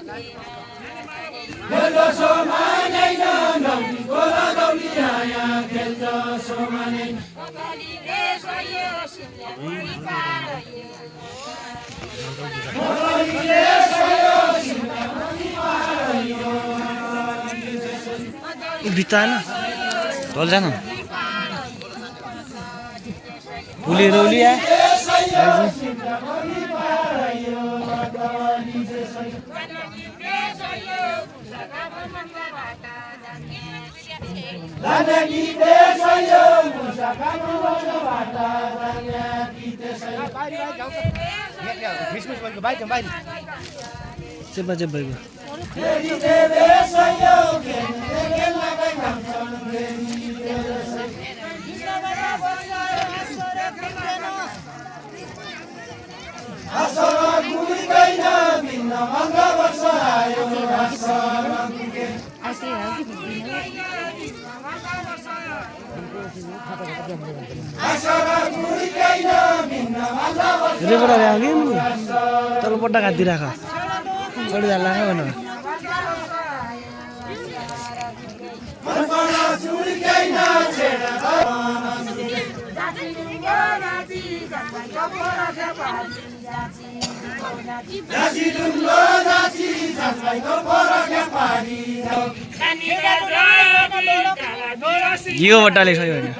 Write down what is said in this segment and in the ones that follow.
खेल्छ सोमानै नौनी गोला दौली आया खेल्छ सोमानै बिता ना ढोल जाना उली रोली है Danagi desayo musakamu bata danagi desayo Christmas bagi baik yang baik. coba coba ibu Dedi desayo kengen lagai kamson dedi desayo Asara kuli kaina binna mangga baksa ayo asara kuli Rebra आगे तल पट्टा काटी राख कड़ी जाला का बना यो बट्टाले खै भने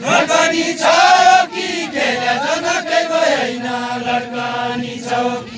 लड्कनी छ कि खेल्या जनकै भएन लड्कनी छ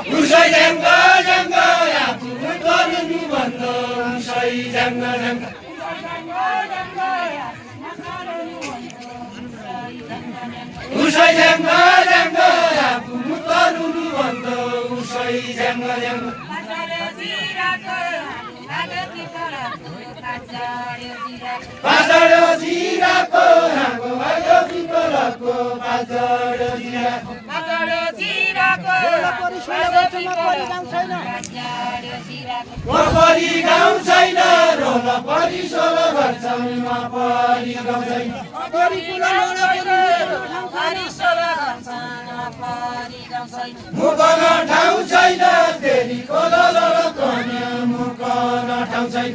Usai jangga jangga ya bukan ni bando usai jangga jangga Usai jangga jangga ya bukan ni bando usai jangga jangga Pasar jira ko hango ayo pipala ko pasar jira Mapari गाउँ छैन रोला परि सोला भर्छौँमा परि गाउँ छैन मुकन ठाउँ छैन तेरी कोला लड कन्या मुकन ठाउँ छैन